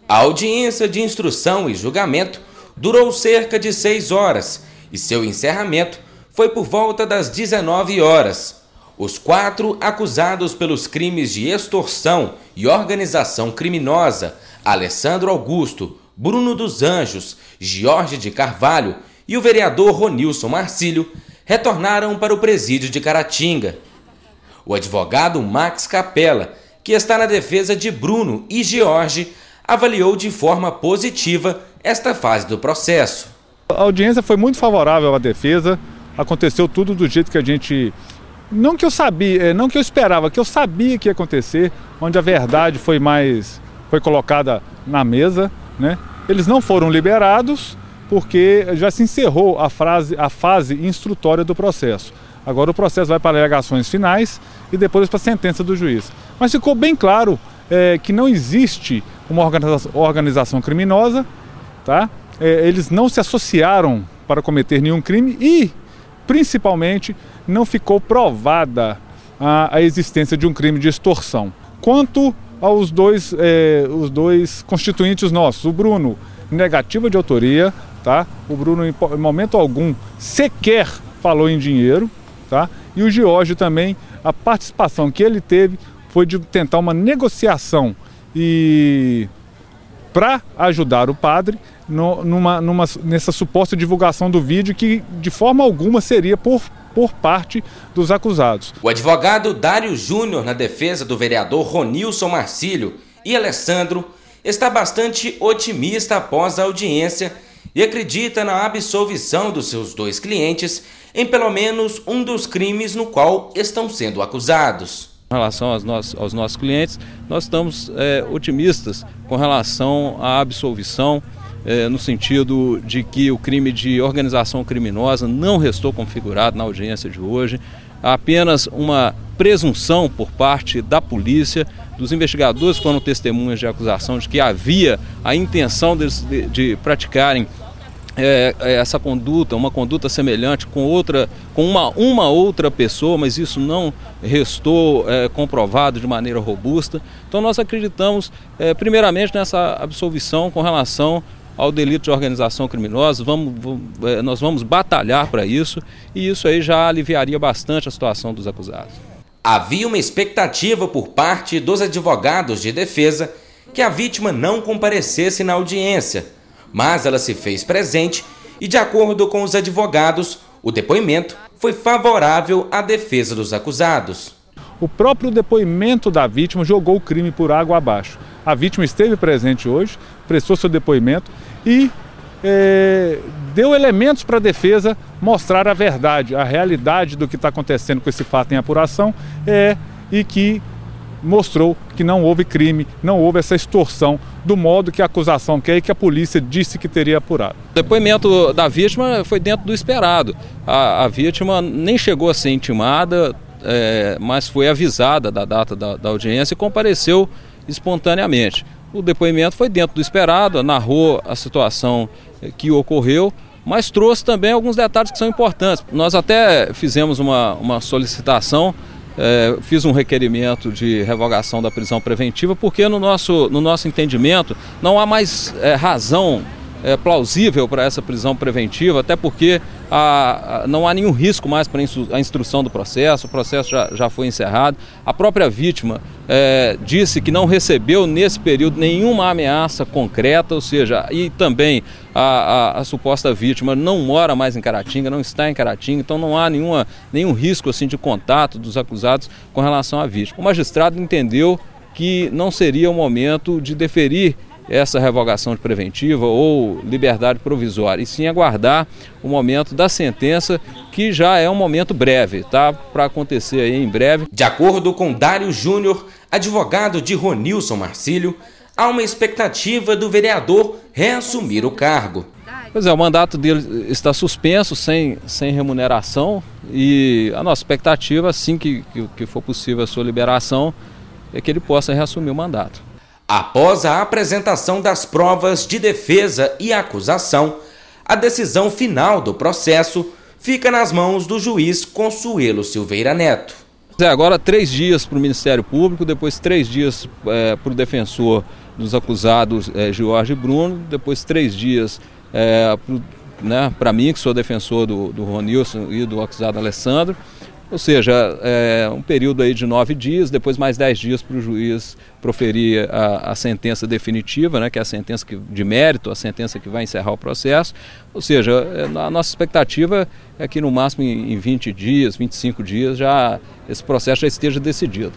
A audiência de instrução e julgamento durou cerca de 6 horas e seu encerramento foi por volta das 19 horas. Os 4 acusados pelos crimes de extorsão e organização criminosa, Alessandro Augusto, Bruno dos Anjos, Jorge de Carvalho e o vereador Ronilson Marcílio, retornaram para o presídio de Caratinga. O advogado Max Capella, que está na defesa de Bruno e Jorge, avaliou de forma positiva esta fase do processo. A audiência foi muito favorável à defesa, aconteceu tudo do jeito que a gente... Não que eu sabia, não que eu esperava, que eu sabia que ia acontecer, onde a verdade foi colocada na mesa, né? Eles não foram liberados porque já se encerrou a fase instrutória do processo. Agora o processo vai para alegações finais e depois para a sentença do juiz. Mas ficou bem claro que não existe uma organização criminosa, tá? Eles não se associaram para cometer nenhum crime e, principalmente, não ficou provada a existência de um crime de extorsão. Quanto aos os dois constituintes nossos, o Bruno, negativa de autoria, tá? O Bruno em momento algum sequer falou em dinheiro, tá? E o Jorge também, a participação que ele teve foi de tentar uma negociação e para ajudar o padre nessa suposta divulgação do vídeo que de forma alguma seria por parte dos acusados. O advogado Dário Júnior, na defesa do vereador Ronilson Marcílio e Alessandro, está bastante otimista após a audiência e acredita na absolvição dos seus 2 clientes em pelo menos um dos crimes no qual estão sendo acusados. Em relação aos nossos clientes, nós estamos otimistas com relação à absolvição, no sentido de que o crime de organização criminosa não restou configurado na audiência de hoje. Há apenas uma presunção por parte da polícia, dos investigadores que foram testemunhas de acusação de que havia a intenção de praticarem essa conduta, uma conduta semelhante com uma outra pessoa, mas isso não restou comprovado de maneira robusta. Então nós acreditamos primeiramente nessa absolvição com relação ao delito de organização criminosa. Nós vamos batalhar para isso e isso aí já aliviaria bastante a situação dos acusados. Havia uma expectativa por parte dos advogados de defesa que a vítima não comparecesse na audiência, mas ela se fez presente e, de acordo com os advogados, o depoimento foi favorável à defesa dos acusados. O próprio depoimento da vítima jogou o crime por água abaixo. A vítima esteve presente hoje, prestou seu depoimento e deu elementos para a defesa mostrar a verdade, a realidade do que está acontecendo com esse fato em apuração e que mostrou que não houve crime, não houve essa extorsão do modo que a acusação quer e que a polícia disse que teria apurado. O depoimento da vítima foi dentro do esperado. A vítima nem chegou a ser intimada, mas foi avisada da data da audiência e compareceu espontaneamente. O depoimento foi dentro do esperado, narrou a situação que ocorreu, mas trouxe também alguns detalhes que são importantes. Nós até fizemos uma solicitação, fiz um requerimento de revogação da prisão preventiva, porque no nosso entendimento não há mais razão plausível para essa prisão preventiva, até porque não há nenhum risco mais para a instrução do processo, o processo já foi encerrado. A própria vítima disse que não recebeu nesse período nenhuma ameaça concreta, ou seja, e também a suposta vítima não mora mais em Caratinga, não está em Caratinga, então não há nenhum risco assim, de contato dos acusados com relação à vítima. O magistrado entendeu que não seria o momento de deferir essa revogação de preventiva ou liberdade provisória, e sim aguardar o momento da sentença, que já é um momento breve, tá? Para acontecer aí em breve. De acordo com Dário Júnior, advogado de Ronilson Marcílio, há uma expectativa do vereador reassumir o cargo. Pois é, o mandato dele está suspenso, sem remuneração, e a nossa expectativa, assim que for possível a sua liberação, é que ele possa reassumir o mandato. Após a apresentação das provas de defesa e acusação, a decisão final do processo fica nas mãos do juiz Consuelo Silveira Neto. Agora 3 dias para o Ministério Público, depois 3 dias para o defensor dos acusados Jorge e Bruno, depois 3 dias para mim, que sou defensor do Ronilson e do acusado Alessandro. Ou seja, um período aí de 9 dias, depois mais 10 dias para o juiz proferir a sentença definitiva, né, que é a sentença de mérito, a sentença que vai encerrar o processo. Ou seja, a nossa expectativa é que no máximo em 20 dias, 25 dias, esse processo já esteja decidido.